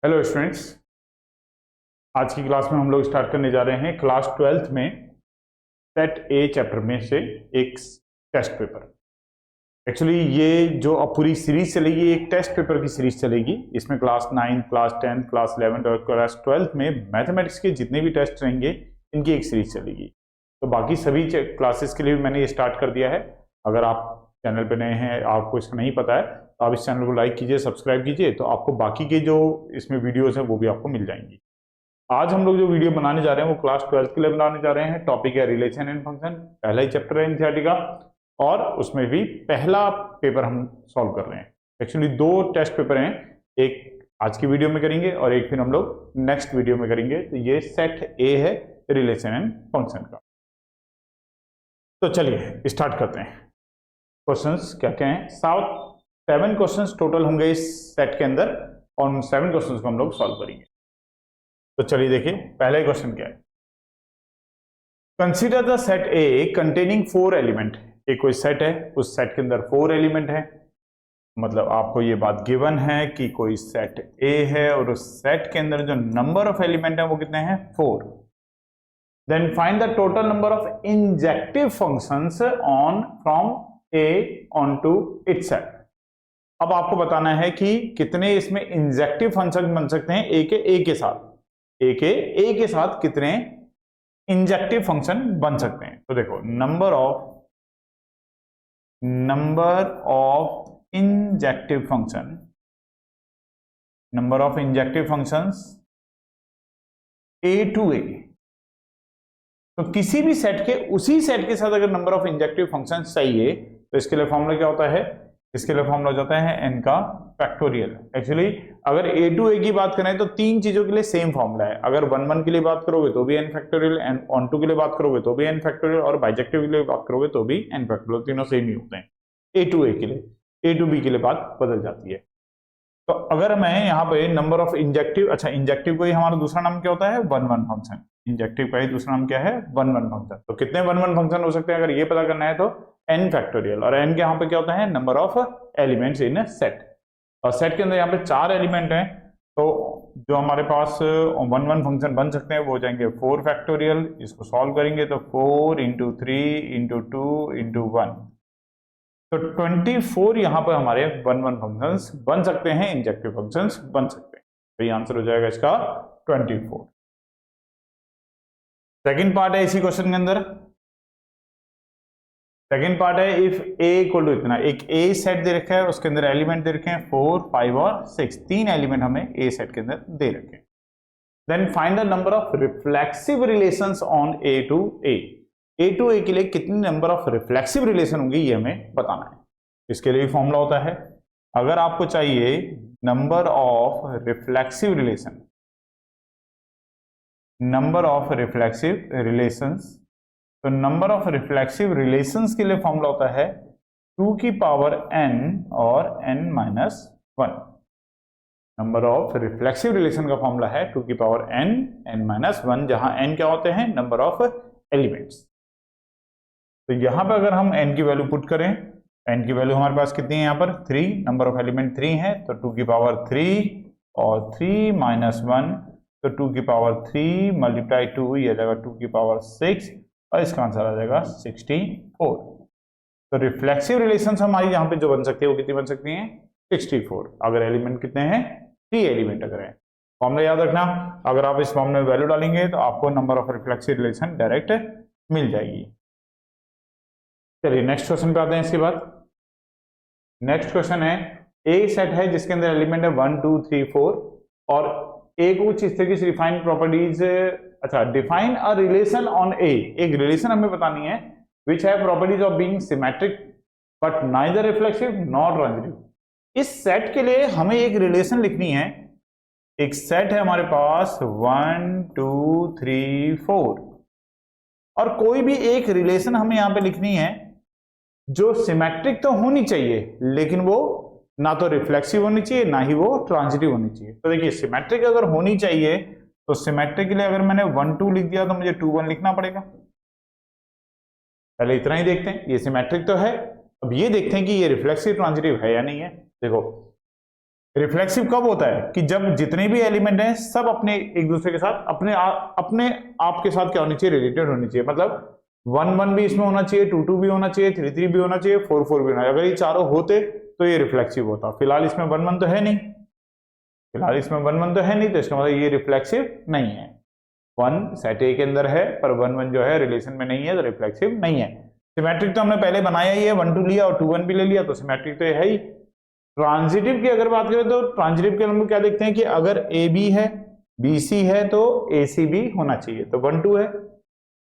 Hello students, आज की class में हम लोग स्टार्ट करने जा रहे हैं क्लास 12th में सेट ए चैप्टर में से एक टेस्ट पेपर। एक्चुअली ये जो अब पूरी सीरीज चलेगी एक टेस्ट पेपर की सीरीज चलेगी। इसमें क्लास 9, क्लास 10, क्लास 11 और क्लास 12 में मैथमेटिक्स के जितने भी टेस्ट रहेंगे इनकी एक सीरीज चलेगी। तो बाकी सभी क्लासेस के लिए भी मैंने ये स्टार्ट कर दिया है। अगर आप चैनल पर नए हैं, आपको इसका नहीं पता है, तो आप इस चैनल को लाइक कीजिए, सब्सक्राइब कीजिए, तो आपको बाकी के जो इसमें वीडियोस हैं वो भी आपको मिल जाएंगी। आज हम लोग जो वीडियो बनाने जा रहे हैं वो क्लास 12th के लिए बनाने जा रहे हैं। टॉपिक है रिलेशन एंड फंक्शन, पहला ही चैप्टर है एनसीईआरटी का, और उसमें भी पहला पेपर हम सॉल्व कर रहे हैं। एक्चुअली दो टेस्ट पेपर हैं, एक आज की वीडियो में करेंगे और एक फिर हम लोग नेक्स्ट वीडियो में करेंगे। तो ये सेट ए है रिलेशन एंड फंक्शन का। तो चलिए स्टार्ट करते हैं। क्वेश्चंस क्या क्या हैं? 7 क्वेश्चंस टोटल होंगे इस सेट के अंदर और उन 7 क्वेश्चंस को हम लोग सॉल्व करेंगे। तो चलिए देखिए पहला क्वेश्चन क्या है। Consider the set A containing 4 element. एक कोई सेट है, उस सेट के अंदर 4 एलिमेंट है। मतलब आपको ये बात गिवन है कि कोई सेट ए है और उस सेट के अंदर जो नंबर ऑफ एलिमेंट है वो कितने हैं? 4। Then find the total number of injective functions on from A onto itself. अब आपको बताना है कि कितने इसमें इंजेक्टिव फंक्शन बन सकते हैं ए के साथ। ए के साथ कितने इंजेक्टिव फंक्शन बन सकते हैं? तो देखो number of injective functions A to A. तो किसी भी सेट के उसी सेट के साथ अगर नंबर ऑफ इंजेक्टिव फंक्शन चाहिए तो इसके लिए फॉर्मूला क्या होता है? इसके लिए फॉर्मूला जाता है n का फैक्टोरियल। एक्चुअली अगर a टू a की बात करें तो 3 चीजों के लिए सेम फॉर्मूला है। अगर 1 के लिए बात करोगे तो भी n फैक्टोरियल, ऑन टू के लिए बात करोगे तो भी n फैक्टोरियल, और बाइजेक्टिव के लिए बात करोगे तो भी n फैक्टोरियल। तीनों सेम ही होते हैं। a टू a के लिए, a टू b के लिए बात बदल जाती है। तो अगर मैं यहाँ पे नंबर ऑफ इंजेक्टिव, अच्छा इंजेक्टिव को ही हमारा दूसरा नाम क्या होता है? 1 फंक्शन। इंजेक्टिव का ही दूसरा नाम क्या है? 1 फंक्शन। तो कितने 1 फंक्शन हो सकते हैं अगर ये पता करना है तो n फैक्टोरियल। और n के यहाँ पे क्या होता है? Number of elements in set. और सेट के अंदर यहाँ पे 4 एलिमेंट हैं, तो जो हमारे पास 1 फंक्शन बन सकते हैं वो हो जाएंगे 4 फैक्टोरियल। इसको सॉल्व करेंगे तो 4 इंटू 3 इंटू 2 इंटू 1, तो 24 यहाँ पर हमारे 1 फंक्शंस बन सकते हैं, इंजेक्टिव फंक्शंस बन सकते हैं। तो ये आंसर हो जाएगा इसका 24। सेकंड पार्ट है इसी क्वेश्चन के अंदर। सेकंड पार्ट है इफ a इक्वल टू इतना, एक a सेट दे रखा है, उसके अंदर एलिमेंट दे रखे हैं 4, 5 और 6। 3 एलिमेंट हमें a सेट के अंदर दे रखे हैं। Then find the number of reflexive relations on a to a। a to a के लिए कितनी नंबर ऑफ रिफ्लेक्सिव रिलेशन होंगी ये हमें बताना है। इसके लिए फॉर्मूला होता है, अगर आपको चाहिए number of reflexive relation, number of reflexive relations, तो नंबर ऑफ रिफ्लेक्सिव रिलेशंस के लिए फॉर्मूला होता है 2 की पावर n और n minus 1। Number of reflexive relation का फॉर्मूला है 2 की पावर n माइनस 1, जहां n क्या होते हैं? Number of elements. तो यहां पर अगर हम n की वैल्यू पुट करें, n की वैल्यू हमारे पास कितनी है? यहाँ पर 3, नंबर ऑफ एलिमेंट 3 है, तो 2 की पावर 3 और 3 माइनस 1, तो 2 की पावर 3 मल्टीप्लाई 2, ये आ जाएगा 2 की पावर 6, और इसका आंसर आ जाएगा 64। तो रिफ्लेक्सिव रिलेशंस हमारी यहाँ पे जो बन सकती है वो कितनी बन सकती हैं? 64। अगर एलिमेंट कितने हैं? 3 एलिमेंट अगर है। फॉर्मूला याद रखना, अगर आप इस फॉर्मूले में वैल्यू डालेंगे तो आपको number of reflexive relation direct मिल जाएगी। चलिए नेक्स्ट क्वेश्चन पे आते हैं। इसके बाद नेक्स्ट क्वेश्चन है, ए सेट है जिसके अंदर एलिमेंट है 1, 2, 3, 4 और ए को कुछ इस तरह की डिफाइन प्रॉपर्टीज, अच्छा डिफाइन अ रिलेशन ऑन ए। एक रिलेशन हमें बतानी है which have properties of being symmetric but neither reflexive not transitive. इस सेट के लिए हमें एक रिलेशन लिखनी है। एक सेट है हमारे पास 1, 2, 3, 4 और कोई भी एक रिलेशन हमें यहां पे लिखनी है जो सिमेट्रिक तो होनी चाहिए, लेकिन वो ना तो रिफ्लेक्सिव होनी चाहिए ना ही वो ट्रांजिटिव होनी चाहिए। तो देखिए सिमेट्रिक अगर होनी चाहिए तो सिमेट्रिक के लिए अगर मैंने 1, 2 लिख दिया तो मुझे 2, 1 लिखना पड़ेगा। पहले इतना ही देखते हैं, ये सिमेट्रिक तो है। अब ये देखते हैं कि ये रिफ्लेक्सिव ट्रांजिटिव है या नहीं है। देखो रिफ्लेक्सिव कब होता है कि जब जितने भी एलिमेंट हैं सब अपने एक दूसरे के साथ अपने आप के साथ क्या होनी चाहिए, रिलेटेड होनी चाहिए। मतलब 1 1 भी इसमें होना चाहिए, 2 2 भी होना चाहिए, 3 3 भी होना चाहिए, 4 4 भी होना चाहिए। अगर ये चारों होते तो ये रिफ्लेक्सिव होता। फिलहाल इसमें 1 1 तो है नहीं, फिलहाल इसमें 1 1 तो है नहीं, तो इसका मतलब ये रिफ्लेक्सिव नहीं है। 1 सेट ए के अंदर है पर 1 1 जो है रिलेशन में नहीं है, तो रिफ्लेक्सिव नहीं है। सिमेट्रिक तो हमने पहले बनाया ही है, 1 2 लिया और 2 1 भी ले लिया, तो सिमेट्रिक तो है ही। ट्रांजिटिव की अगर बात करें तो ट्रांजिटिव के हम क्या देखते हैं कि अगर ए बी है, बी सी है, तो ए सी भी होना चाहिए। तो 1 2 है,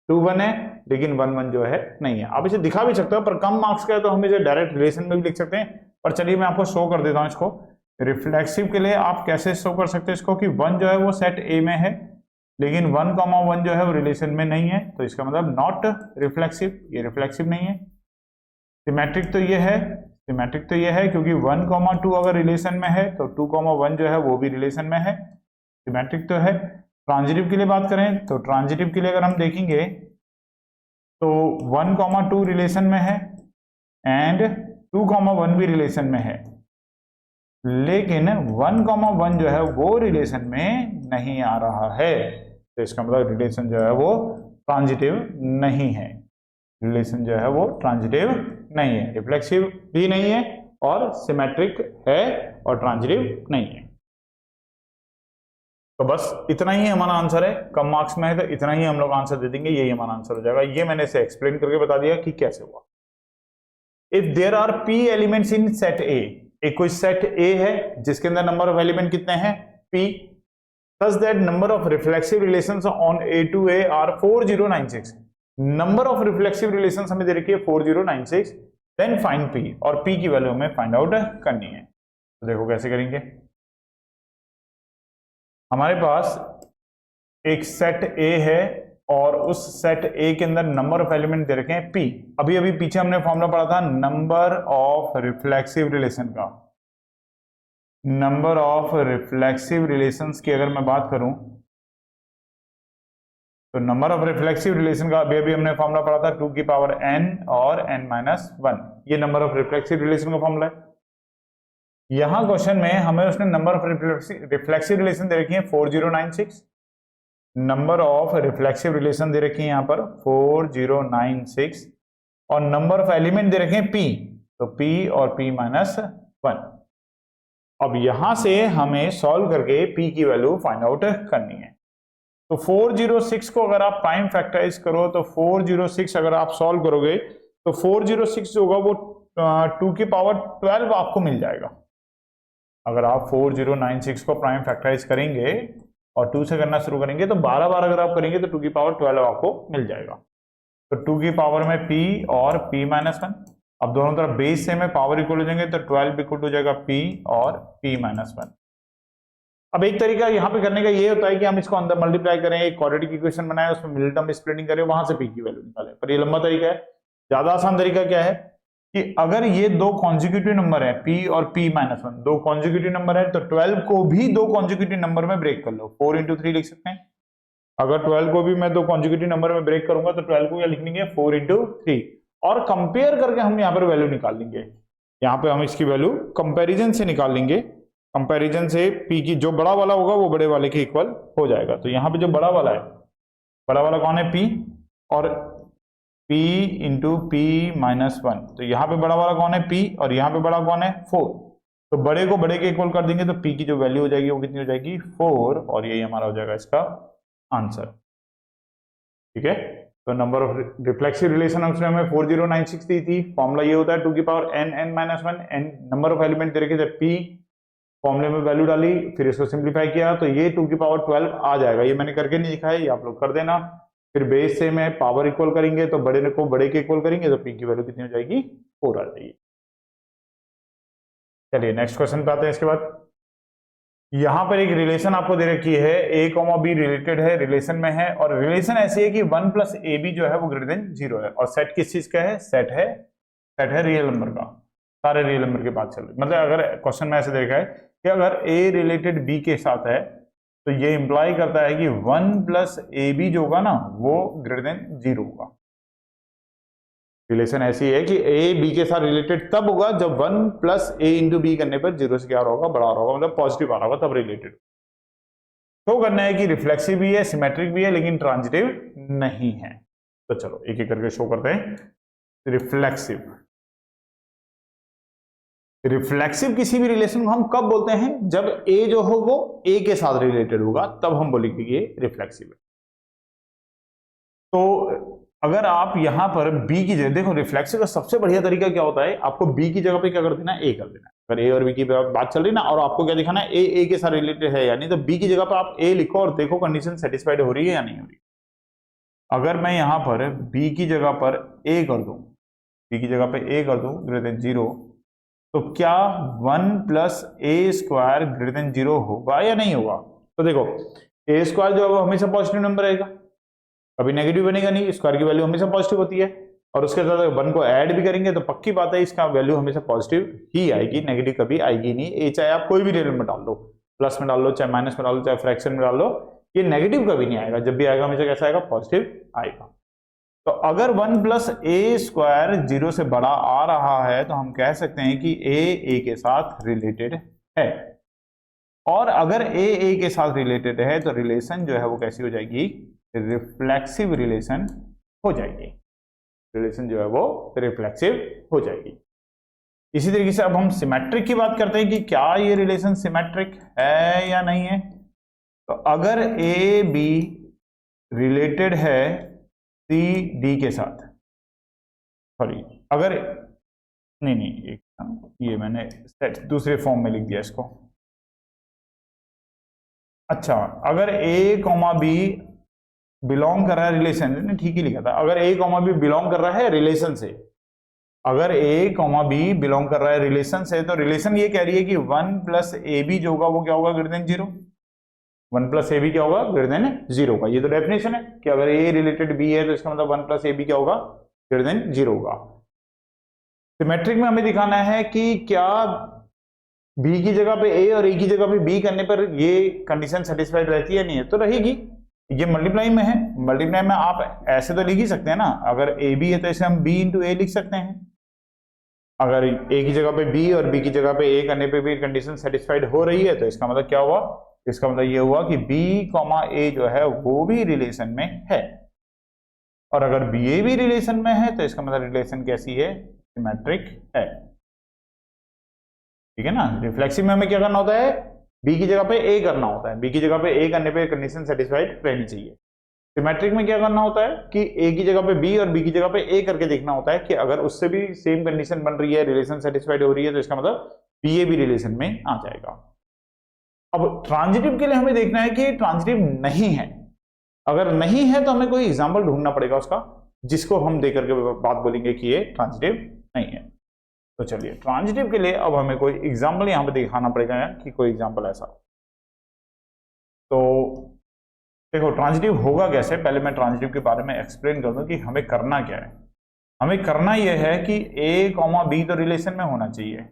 2 1 है, लेकिन 1 1 जो है नहीं है। आप इसे दिखा भी सकते हो, पर कम मार्क्स का है तो हम इसे डायरेक्ट रिलेशन में भी लिख सकते हैं। पर चलिए मैं आपको शो कर देता हूं इसको। रिफ्लेक्सिव के लिए आप कैसे शो कर सकते हैं इसको कि 1 जो है वो सेट ए में है, लेकिन 1 1 जो है वो रिलेशन में नहीं है, तो इसका मतलब नॉट रिफ्लेक्सिव, ये रिफ्लेक्सिव नहीं है। सिमेट्रिक तो ये है, सिमेट्रिक तो ये है क्योंकि 1 2 अगर रिलेशन में है तो 2 1 जो है वो भी रिलेशन में है, सिमेट्रिक तो है। ट्रांजिटिव के लिए बात करें तो ट्रांजिटिव के लिए अगर हम देखेंगे तो 1 2 रिलेशन में है एंड 2 1 भी रिलेशन में है, लेकिन 1 1 जो है वो रिलेशन में नहीं आ रहा है, तो इसका मतलब रिलेशन जो है वो ट्रांजिटिव नहीं है। रिलेशन जो है वो ट्रांजिटिव नहीं है, रिफ्लेक्सिव भी नहीं है और सिमेट्रिक है और ट्रांजिटिव नहीं है। तो बस इतना ही हमारा आंसर है। कम मार्क्स में है तो इतना ही हम लोग आंसर दे देंगे, यही हमारा आंसर हो जाएगा। ये मैंने इसे एक्सप्लेन करके बता दिया कि कैसे हुआ। If there are p elements in set A, एक कोई सेट ए है जिसके अंदर नंबर ऑफ एलिमेंट कितने हैं, p, such that number of reflexive relations on A to A are 4096। Number of reflexive relations हमें दे रखी है 4096, देन फाइंड p, और p की वैल्यू हमें फाइंड आउट करनी है। तो देखो कैसे करेंगे। हमारे पास एक सेट A है और उस सेट A के अंदर नंबर ऑफ एलिमेंट दे रखे हैं p। अभी अभी पीछे हमने फॉर्मूला पढ़ा था नंबर ऑफ रिफ्लेक्सिव रिलेशन का। नंबर ऑफ रिफ्लेक्सिव रिलेशंस की अगर मैं बात करूं तो नंबर ऑफ रिफ्लेक्सिव रिलेशन का अभी हमने फॉर्मूला पढ़ा था 2 की पावर n और n-1। ये नंबर ऑफ रिफ्लेक्सिव रिलेशन का फॉर्मूला है। यहां क्वेश्चन में हमें उसने नंबर ऑफ रिफ्लेक्सिव रिलेशन दे रखी है 4096। नंबर ऑफ रिफ्लेक्सिव रिलेशन दे रखी है यहां पर 4096 और नंबर ऑफ एलिमेंट दे रखे हैं p, तो p और p-1। अब यहां से हमें सॉल्व करके p की वैल्यू फाइंड आउट करनी है। तो 406 को अगर आप प्राइम फैक्टराइज करो तो 406 अगर आप सॉल्व करोगे तो 406 जो होगा वो 2 की पावर 12 आपको मिल जाएगा। अगर आप 4096 को प्राइम फैक्टराइज करेंगे और 2 से करना शुरू करेंगे तो 12 बार अगर आप करेंगे तो 2 की पावर 12 आपको मिल जाएगा। तो 2 की पावर में p और p-1। अब दोनों तरफ बेस सेम है, पावर इक्वल हो जाएंगे तो 12 इक्वल हो जाएगा p और p-1। अब एक तरीका यहाँ पे करने का ये होता है कि हम इसको अंदर मल्टीप्लाई करें, एक क्वाड्रेटिक इक्वेशन बनाए, उसमें मिडिल टर्म स्प्लिटिंग करें, वहां से p की वैल्यू निकालें। पर ये लंबा तरीका है। ज्यादा आसान तरीका क्या है कि अगर ये दो कॉन्जिक्यूटिव नंबर है p और p-1, दो कॉन्जिक्यूटिव नंबर है तो 12 को भी दो कॉन्जिक्यूटिव नंबर में ब्रेक कर लो। 4 × 3 लिख सकते हैं। अगर 12 को भी मैं दो कॉन्जिक्यूटिव नंबर में ब्रेक करूंगा तो 12 को क्या लिख लेंगे 4 × 3 और कंपेयर करके हम यहाँ पर वैल्यू निकाल लेंगे। यहाँ पे हम इसकी वैल्यू कंपैरिजन से निकाल लेंगे। कंपैरिजन से p की जो बड़ा वाला होगा वो बड़े वाले के इक्वल हो जाएगा। तो यहाँ पे जो बड़ा वाला है, बड़ा वाला कौन है p, और p × p-1। तो यहाँ पे बड़ा वाला कौन है p और यहाँ पे बड़ा कौन है 4। तो बड़े को बड़े के इक्वल कर देंगे तो p की जो वैल्यू हो जाएगी वो कितनी हो जाएगी 4, और यही हमारा हो जाएगा इसका आंसर। ठीक है। तो नंबर ऑफ रिफ्लेक्सिव रिलेशन उसने हमें 4096 दी थी। फॉर्मूला ये होता है 2 की power n-1, n number of element दे रखे थे p, फॉर्मूले में वैल्यू डाली, फिर इसको सिंप्लीफाई किया तो ये 2 की पावर 12 आ जाएगा। ये मैंने करके नहीं दिखाया, ये आप लोग कर देना। फिर बेस से में पावर इक्वल करेंगे तो बड़े को बड़े के इक्वल करेंगे तो p की वैल्यू कितनी हो जाएगी 4 आ जाएगी। चलिए नेक्स्ट क्वेश्चन पे आते हैं। इसके बाद यहां पर एक रिलेशन आपको दे रखी है a, b रिलेटेड है, रिलेशन में है, और रिलेशन ऐसी है कि 1 + ab जो है वो ग्रेटर देन 0 है। और सेट किस चीज का है, सेट है रियल नंबर का। सारे रियल नंबर के बात चल रही, मतलब अगर क्वेश्चन में ऐसे देखा है कि अगर a रिलेटेड b के साथ है तो ये इंप्लाई करता है कि 1 + ab जो होगा ना वो ग्रेटर देन 0 होगा। रिलेशन ऐसी है कि ए बी के साथ रिलेटेड तब होगा जब 1 प्लस ए इंटू बी करने पर 0 से क्या होगा, बड़ा होगा, मतलब पॉजिटिव आ रहा होगा, तब रिलेटेड। तो करना है कि रिफ्लेक्सिव भी है, सिमेट्रिक भी है, लेकिन ट्रांजिटिव नहीं है। तो चलो एक एक करके शो करते हैं। रिफ्लेक्सिव, रिफ्लेक्सिव किसी भी रिलेशन को हम कब बोलते हैं, जब ए जो हो वो ए के साथ रिलेटेड होगा, तब हम बोलेंगे कि ये रिफ्लेक्सिव है। तो अगर आप यहां पर बी की जगह देखो, रिफ्लेक्सिव का सबसे बढ़िया तरीका क्या होता है, आपको बी की जगह पे क्या कर देना है, ए कर देना है। अगर ए और बी की बात चल रही ना, और आपको क्या दिखाना है, ए के साथ रिलेटेड है यानी, तो बी की जगह पे आप ए लिखो और देखो कंडीशन सेटिस्फाइड हो रही है या नहीं हो रही। अगर मैं यहां पर बी की जगह पर ए कर दूं, बी की जगह पे ए कर दूं ग्रेटर देन 0, तो क्या 1 प्लस ए स्क्वायर ग्रेटर देन 0 होगा या नहीं होगा। तो देखो ए स्क्वायर जो है वो हमेशा पॉजिटिव नंबर रहेगा, कभी नेगेटिव बनेगा नहीं, स्क्वायर की वैल्यू हमेशा पॉजिटिव होती है, और उसके साथ 1 को ऐड भी करेंगे तो पक्की बात है इसका वैल्यू हमेशा पॉजिटिव ही आएगी, नेगेटिव कभी आएगी नहीं। ए चाहे आप कोई भी रियल में डाल दो, प्लस में डाल लो, चाहे माइनस में डाल लो, चाहे फ्रैक्शन में डाल लो, ये नेगेटिव कभी नहीं आएगा, जब भी आएगा हमेशा कैसा आएगा, पॉजिटिव आएगा। तो अगर 1 प्लस ए स्क्वायर 0 से बड़ा आ रहा है तो हम कह सकते हैं कि ए के साथ रिलेटेड है, और अगर ए के साथ रिलेटेड है तो रिलेशन जो है वो कैसी हो जाएगी, रिफ्लेक्सिव रिलेशन हो जाएगी, रिलेशन जो है वो रिफ्लेक्सिव हो जाएगी। इसी तरीके से अब हम सिमेट्रिक की बात करते हैं कि क्या ये रिलेशन सिमेट्रिक है या नहीं है। तो अगर ए बी रिलेटेड है सी डी के साथ, सॉरी अगर नहीं एक ये मैंने दूसरे फॉर्म में लिख दिया इसको। अच्छा, अगर ए कॉमा बी बिलोंग कर रहा है रिलेशन, ठीक ही लिखा था, अगर ए कॉमा बी बिलोंग कर रहा है रिलेशन से, अगर ए कॉमा बी बिलोंग कर रहा है रिलेशन से, तो रिलेशन ये कह रही है कि 1 प्लस ए बी जो होगा वो क्या होगा, greater than 0। 1 plus A B क्या होगा, ग्रेटर देन 0 का, ये तो डेफिनेशन है कि अगर ए रिलेटेड बी है तो इसका मतलब 1 प्लस ए बी क्या होगा, ग्रेटर देन 0 होगा। सिमेट्रिक में हमें दिखाना है कि क्या बी की जगह पे ए और ए की जगह पे बी करने पर ये कंडीशन सेटिस्फाइड रहती है, नहीं है तो रहेगी। ये मल्टीप्लाई में है, मल्टीप्लाई में आप ऐसे तो लिख ही सकते हैं ना, अगर ए बी है तो इसे हम बी इंटू ए लिख सकते हैं। अगर ए की जगह पे बी और बी की जगह पे ए करने पे भी कंडीशन सेटिस्फाइड हो रही है तो इसका मतलब क्या हुआ, इसका मतलब ये हुआ कि बी कॉमा ए जो है वो भी रिलेशन में है, और अगर बी ए भी रिलेशन में है तो इसका मतलब रिलेशन कैसी है, सिमेट्रिक है। ठीक है ना। रिफ्लेक्सिव में हमें क्या करना होता है, बी की जगह पे ए करना होता है, बी की जगह पे ए करने पे कंडीशन सेटिस्फाइड रहनी चाहिए। सिमेट्रिक में क्या करना होता है कि ए की जगह पे बी और बी की जगह पे ए करके देखना होता है कि अगर उससे भी सेम कंडीशन बन रही है, रिलेशन सेटिस्फाइड हो रही है, तो इसका मतलब बी ए भी रिलेशन में आ जाएगा। अब ट्रांजिटिव के लिए हमें देखना है कि ट्रांजिटिव नहीं है, अगर नहीं है तो हमें कोई एग्जाम्पल ढूंढना पड़ेगा उसका, जिसको हम देकर के बात बोलेंगे कि ये ट्रांजिटिव नहीं है। तो चलिए ट्रांजिटिव के लिए अब हमें कोई एग्जाम्पल यहां पर दिखाना पड़ेगा कि कोई एग्जाम्पल ऐसा। तो देखो ट्रांजिटिव होगा कैसे, पहले मैं ट्रांजिटिव के बारे में एक्सप्लेन कर दूं कि हमें करना क्या है। हमें करना यह है कि ए कॉमा बी तो रिलेशन में होना चाहिए,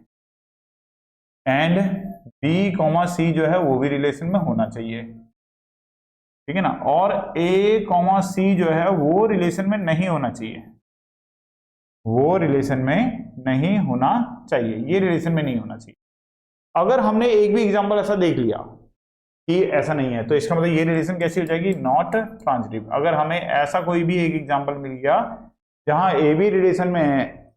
एंड बी कॉमा सी जो है वो भी रिलेशन में होना चाहिए, ठीक है ना, और ए कॉमा सी जो है वो रिलेशन में नहीं होना चाहिए, वो रिलेशन में नहीं होना चाहिए, ये रिलेशन में नहीं होना चाहिए। अगर हमने एक भी एग्जांपल ऐसा देख लिया कि ऐसा नहीं है तो इसका मतलब ये रिलेशन कैसी हो जाएगी, नॉट ट्रांजिटिव। अगर हमें ऐसा कोई भी एक एग्जांपल मिल गया जहां ए बी रिलेशन में है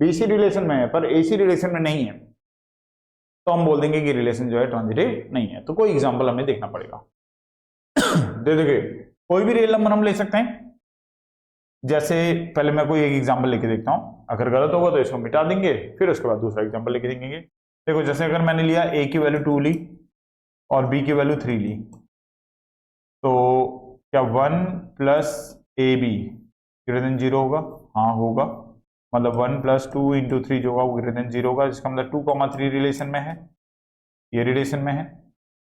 बी सी रिलेशन में है पर ए सी रिलेशन में नहीं है, तो हम बोल देंगे कि रिलेशन जो है ट्रांजिटिव नहीं है। तो कोई एग्जाम्पल हमें देखना पड़ेगा। दे देखिए कोई भी रियल नंबर हम ले सकते हैं, जैसे पहले मैं कोई एक एग्जांपल लेके देखता हूं, अगर गलत होगा तो इसको मिटा देंगे, फिर उसके बाद दूसरा एग्जांपल लेके देखेंगे। देखो जैसे अगर मैंने लिया a की वैल्यू 2 ली और b की वैल्यू 3 ली, तो क्या 1 plus A be greater than 0 होगा? हाँ होगा, मतलब 1 प्लस 2 इंटू 3 जो होगा वो ग्रेटर देन 0 होगा, जिसका मतलब 2,3 रिलेशन में है, ये रिलेशन में है।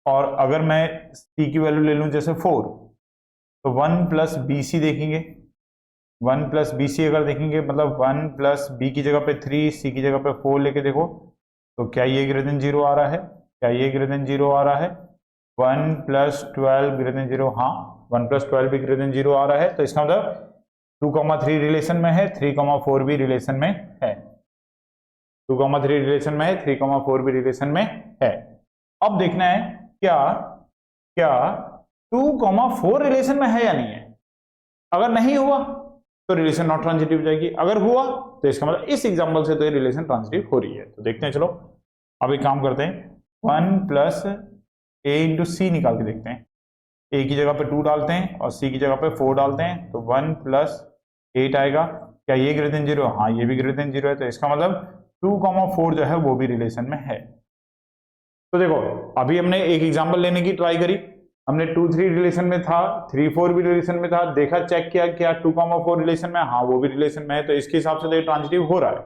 और अगर मैं c की वैल्यू ले लूं जैसे 4, तो 1 प्लस बी सी देखेंगे, 1 प्लस बी सी अगर देखेंगे मतलब 1 प्लस बी की जगह पे 3 सी की जगह पे 4 लेके देखो, तो क्या ये ग्रेटर देन 0 आ रहा है? क्या ये ग्रेटर देन 0 आ रहा है? 1 प्लस 12 ग्रेटर देन 0, हाँ 1 प्लस 12 भी ग्रेटर देन 0 आ रहा है। तो इसका मतलब 2,3 रिलेशन में है, 3,4 भी रिलेशन में है। 2,3 रिलेशन में है, 3,4 भी रिलेशन में है। अब देखना है क्या क्या 2,4 रिलेशन में है या नहीं है। अगर नहीं हुआ तो रिलेशन नॉट ट्रांजिटिव हो जाएगी, अगर हुआ तो इसका मतलब इस एग्जांपल से तो ये रिलेशन ट्रांजिटिव हो रही है। तो देखते हैं, चलो अब एक काम करते हैं, 1 प्लस a इंटू सी निकाल के देखते हैं। a की जगह पे 2 डालते हैं और c की जगह पे 4 डालते हैं, तो 1 प्लस 8 आएगा। क्या ये ग्रेटर देन 0? हाँ, ये भी ग्रेटर देन 0 है, तो इसका मतलब 2,4 जो है वो भी रिलेशन में है। तो देखो, अभी हमने एक एग्जांपल लेने की ट्राई करी, हमने 2-3 रिलेशन में था, 3-4 भी रिलेशन में था, देखा, चेक किया, क्या 2,4 रिलेशन में, हाँ वो भी रिलेशन में है, तो इसके हिसाब से तो ये ट्रांजिटिव हो रहा है।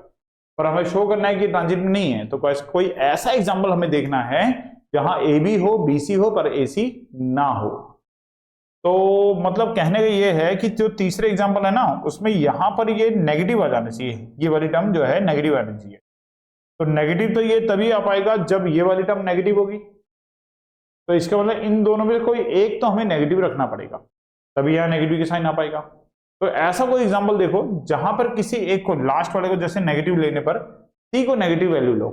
पर हमें शो करना है कि ट्रांजिटिव नहीं है, तो कोई ऐसा एग्जांपल हमें देखना है जहां ए बी हो, बी सी हो, पर ए सी ना हो। तो मतलब कहने का ये है कि जो तीसरे एग्जांपल है ना, उसमें यहां पर ये नेगेटिव आ जाना चाहिए, ये वाली टर्म जो है नेगेटिव आनी चाहिए। तो नेगेटिव तो ये तभी आ पाएगा जब ये वाली टर्म नेगेटिव होगी। तो इसका मतलब इन दोनों में कोई एक तो हमें नेगेटिव रखना पड़ेगा, तभी यहां नेगेटिव की साइन आ पाएगा। तो ऐसा कोई एग्जांपल देखो जहां पर किसी एक को, लास्ट वाले को जैसे नेगेटिव लेने पर सी को नेगेटिव वैल्यू लो,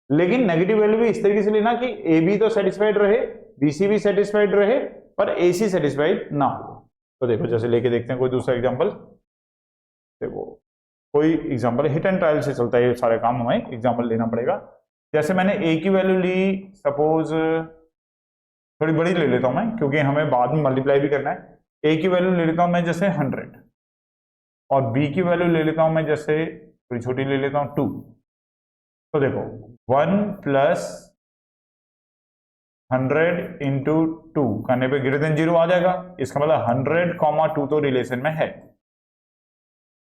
लेकिन नेगेटिव वैल्यू भी इस तरीके से लेना कि ए बी तो सेटिस्फाइड रहे, बी सी भी सेटिस्फाइड रहे, पर ए सी सेटिस्फाइड ना हो। तो देखो, जैसे लेके देखते हैं कोई दूसरा एग्जांपल। देखो, कोई एग्जांपल हिट एंड ट्रायल से चलता है, ये सारे काम हमें एग्जांपल लेना पड़ेगा। जैसे मैंने ए की वैल्यू ली, सपोज थोड़ी बड़ी ले लेता हूं मैं, क्योंकि हमें बाद में मल्टीप्लाई भी करना है। ए की वैल्यू ले लेता हूं मैं जैसे 100, और बी की वैल्यू ले लेता हूं मैं जैसे थोड़ी छोटी ले लेता हूं 2। तो देखो, 1 प्लस 100 इंटू 2 करने पे ग्रेटर देन 0 आ जाएगा। इसका मतलब 100,2 तो रिलेशन में है,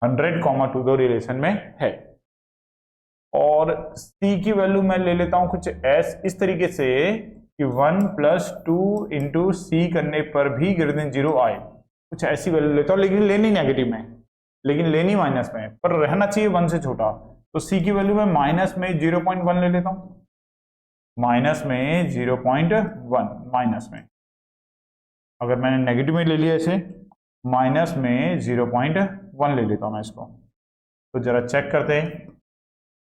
100,2 तो रिलेशन में है। और c की वैल्यू मैं ले लेता हूं कुछ इस तरीके से कि 1 प्लस 2 इंटू सी करने पर भी ग्रेटर देन 0 आए, कुछ ऐसी वैल्यू लेता हूं, लेकिन लेनी नेगेटिव में, लेकिन लेनी माइनस में, पर रहना चाहिए 1 से छोटा। तो c की वैल्यू मैं माइनस में 0.1 ले लेता हूं, माइनस में 0.1, माइनस में, अगर मैंने नेगेटिव में ले लिया इसे, माइनस में 0.1 ले लेता हूं मैं इसको। तो जरा चेक करते हैं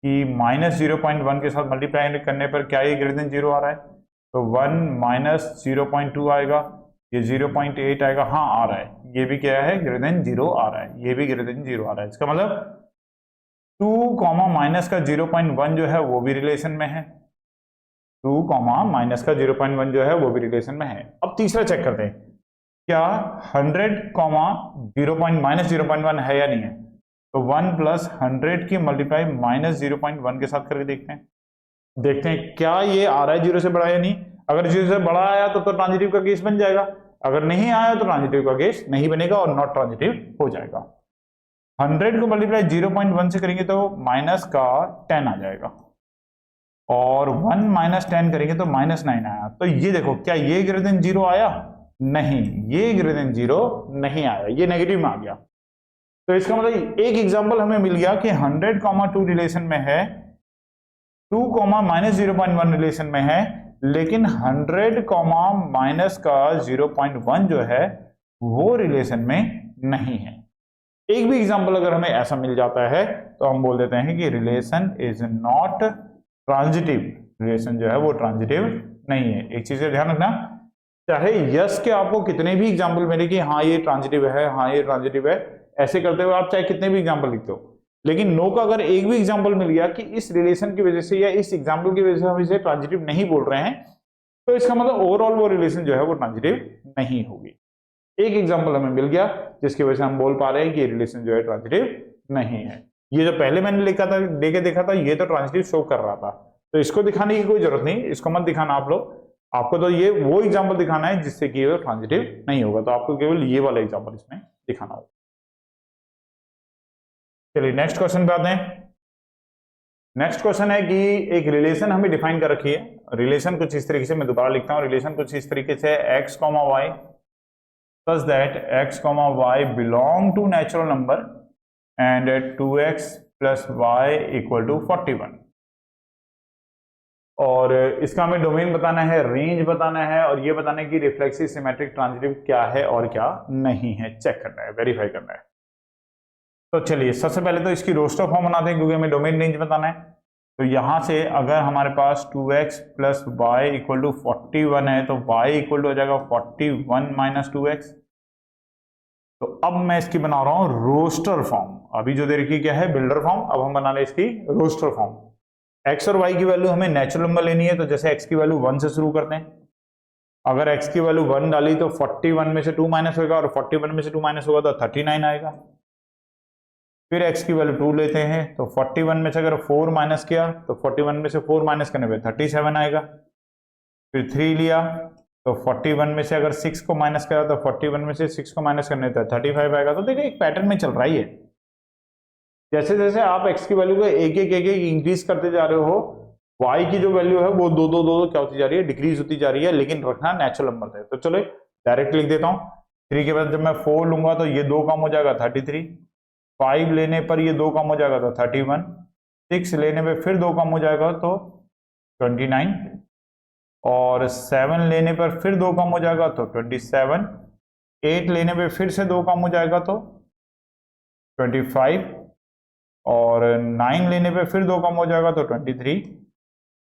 कि माइनस 0.1 के साथ मल्टीप्लाई करने पर क्या ये ग्रेटर देन 0 आ रहा है। तो 1 माइनस 0.2 आएगा, ये 0.8 आएगा, हाँ आ रहा है, ये भी क्या है, ग्रेटर देन 0 आ रहा है, ये भी ग्रेटर देन 0 आ रहा है। इसका मतलब 2 कॉमा माइनस का 0.1 जो है वो भी रिलेशन में है, 2 कॉमा माइनस का 0.1 जो है वो भी रिलेशन में है। अब तीसरा चेक करते हैं, क्या 100 कॉमा माइनस 0.1 है या नहीं है। तो 1 प्लस 100 की मल्टीप्लाई माइनस 0.1 के साथ करके देखते हैं क्या ये आ रहा है 0 से बड़ा या नहीं। अगर 0 से बड़ा आया तो ट्रांजिटिव का केस बन जाएगा, अगर नहीं आया तो ट्रांजिटिव का केस नहीं बनेगा और नॉट ट्रांजिटिव हो जाएगा। 100 को मल्टीप्लाई 0.1 से करेंगे तो माइनस का 10 आ जाएगा, और 1 माइनस 10 करेंगे तो माइनस 9 आया। तो ये देखो, क्या ये ग्रेटर देन 0 आया? नहीं, ये ग्रेटर देन 0 नहीं आया, ये नेगेटिव में आ गया। तो इसका मतलब एक एग्जांपल हमें मिल गया कि 100,2 रिलेशन में है, 2 माइनस 0.1 रिलेशन में है, लेकिन 100 माइनस का 0.1 जो है वो रिलेशन में नहीं है। एक भी एग्जांपल अगर हमें ऐसा मिल जाता है तो हम बोल देते हैं कि relation is not transitive, relation जो है वो ट्रांजिटिव नहीं है। एक चीज का ध्यान रखना, चाहे यस के आपको कितने भी एग्जांपल मिले कि हाँ ये ट्रांजिटिव है, हाँ ये ट्रांजिटिव है, ऐसे करते हुए आप चाहे कितने भी एग्जांपल लिखते हो, लेकिन नो का अगर एक भी एग्जांपल मिल गया कि इस रिलेशन की वजह से या इस एग्जांपल की वजह से हम इसे ट्रांजिटिव नहीं बोल रहे हैं, तो इसका मतलब ओवरऑल वो रिलेशन जो है वो ट्रांजिटिव नहीं होगी। एक एग्जांपल हमें मिल गया जिसकी वजह से हम बोल पा रहे हैं कि रिलेशन जो है ट्रांजिटिव नहीं है। ये जो पहले मैंने लिखा था, लेके देखा था, ये तो ट्रांजिटिव शो कर रहा था, तो इसको दिखाने की कोई जरूरत नहीं, इसको मत दिखाना आप लोग। आपको तो ये वो एग्जांपल दिखाना है जिससे कि ये ट्रांजिटिव नहीं होगा, तो आपको केवल ये वाला एग्जांपल इसमें दिखाना होगा। चलिए नेक्स्ट क्वेश्चन पे आते हैं। नेक्स्ट क्वेश्चन है कि एक रिलेशन हमें डिफाइन कर रखी है। रिलेशन कुछ इस तरीके से, मैं दोबारा लिखता हूं, रिलेशन कुछ इस तरीके से x, y such that x, y belong to natural number and 2x plus y equal to 41। और इसका हमें डोमेन बताना है, रेंज बताना है, और ये बताना है कि रिफ्लेक्सिव सिमेट्रिक ट्रांजिटिव क्या है और क्या नहीं है, चेक करना है, वेरीफाई करना है। तो चलिए सबसे पहले तो इसकी रोस्टर फॉर्म बनाते हैं क्योंकि हमें डोमेन रेंज बताना है। तो यहां से अगर हमारे पास 2x plus y equal to 41 है तो y इक्वल टू हो जाएगा 41 माइनस 2x। तो अब मैं इसकी बना रहा हूं रोस्टर फॉर्म। अभी जो दे रखी क्या है, बिल्डर फॉर्म। अब हम बना रहे इसकी रोस्टर फॉर्म। x और y की वैल्यू हमें नेचुरल नंबर लेनी है, तो जैसे x की वैल्यू 1 से शुरू करते हैं। अगर x की वैल्यू 1 डाली तो 41 में से 2 माइनस होगा, और 41 में से 2 माइनस होगा तो 39 आएगा। फिर x की वैल्यू 2 लेते हैं, तो 41 में से अगर 4 माइनस किया तो 41 में से 4 माइनस करने पे 37 आएगा। फिर 3 लिया तो 41 में से अगर 6 को माइनस करा तो 41 में से 6 को माइनस करने पे 35 आएगा। तो देखिए एक पैटर्न में चल रहा है। जैसे जैसे आप x की वैल्यू को एक एक इंक्रीज करते जा रहे हो, y की जो वैल्यू है वो दो क्या होती जा रही है, डिक्रीज होती जा रही है, लेकिन रखना नेचुरल नंबर है। तो चलो डायरेक्ट लिख देता हूँ। 3 के बाद जब मैं 4 लूंगा तो ये 2 कम हो जाएगा 33, 5 लेने पर ये 2 कम हो जाएगा तो 31, 6 लेने पे फिर 2 कम हो जाएगा तो 29, और 7 लेने पर फिर 2 कम हो जाएगा तो 27, 8 लेने पे फिर से 2 कम हो जाएगा तो 25, और 9 लेने पे फिर 2 कम हो जाएगा तो 23,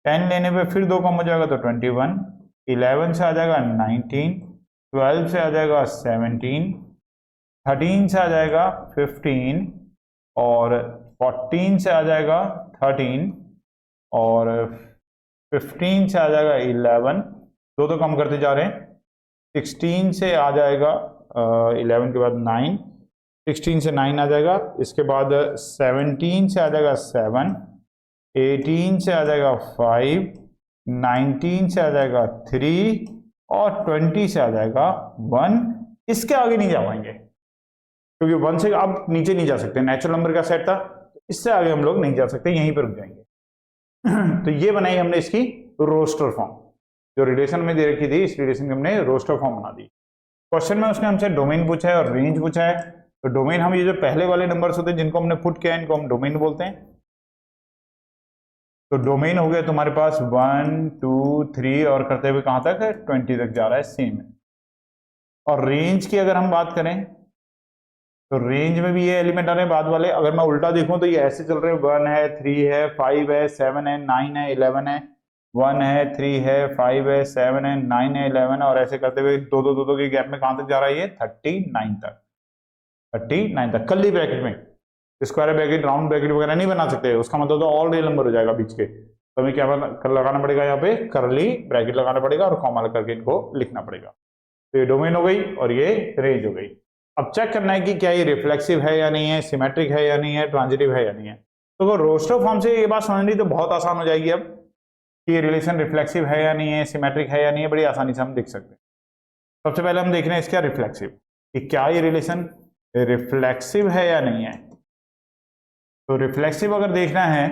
10 लेने पे फिर 2 कम हो जाएगा तो 21, 11 से आ जाएगा 19, 12 से आ जाएगा 17, 13 से आ जाएगा 15, और 14 से आ जाएगा 13, और 15 से आ जाएगा 11, दो कम करते जा रहे हैं। 16 से आ जाएगा 11 के बाद 9, 16 से 9 आ जाएगा। इसके बाद 17 से आ जाएगा 7, 18 से आ जाएगा 5, 19 से आ जाएगा 3, और 20 से आ जाएगा 1। इसके आगे नहीं जा पाएंगे क्योंकि 1 से आप नीचे नहीं जा सकते, नेचुरल नंबर का सेट था, इससे आगे हम लोग नहीं जा सकते, यहीं पर रुक जाएंगे। तो ये बनाई हमने इसकी रोस्टर फॉर्म। जो रिलेशन में दे रखी थी, इस रिलेशन की हमने रोस्टर फॉर्म बना दी। क्वेश्चन में उसने हमसे डोमेन पूछा है और रेंज पूछा है। तो डोमेन हम ये जो पहले वाले नंबर्स होते हैं जिनको हमने पुट किया है, इनको हम डोमेन बोलते हैं। तो डोमेन हो गया तुम्हारे पास 1 2 3 और करते हुए कहां तक है, 20 तक जा रहा है, सेम है। और रेंज की अगर हम बात करें तो रेंज में भी ये एलिमेंट आ रहे हैं बाद वाले। अगर मैं उल्टा देखूं तो ये ऐसे चल रहे हैं, 1 है, 3 है, 5 है, 7 है, 9 है, 11 है, 1 है, 3 है, 5 है, 7 है, 9 है, 11 है, और ऐसे करते हुए दो के गैप में कहां तक जा रहा है ये, 39 तक। 39 तक कर्ली ब्रैकेट में, स्क्वायर ब्रैकेट, राउंड ब्रैकेट वगैरह नहीं बना सकते, उसका मतलब तो ऑल रियल नंबर हो जाएगा बीच के। तो हमें क्या लगाना पड़ेगा, यहाँ पे कर्ली ब्रैकेट लगाना पड़ेगा और कॉमा करके इनको लिखना पड़ेगा। तो ये डोमेन हो गई और ये रेंज हो गई। अब चेक करना है कि क्या ये रिफ्लेक्सिव है या नहीं है, सिमेट्रिक है या नहीं है, ट्रांजिटिव है या नहीं है। तो अगर रोस्टर फॉर्म से ये बात समझनी तो बहुत आसान हो जाएगी अब कि ये रिलेशन रिफ्लेक्सिव है या नहीं है, सिमेट्रिक है या नहीं है, बड़ी आसानी से हम देख सकते हैं। सबसे पहले हम देख रहे हैं इसका रिफ्लेक्सिव, कि क्या ये रिलेशन रिफ्लेक्सिव है या नहीं है। तो रिफ्लेक्सिव अगर देखना है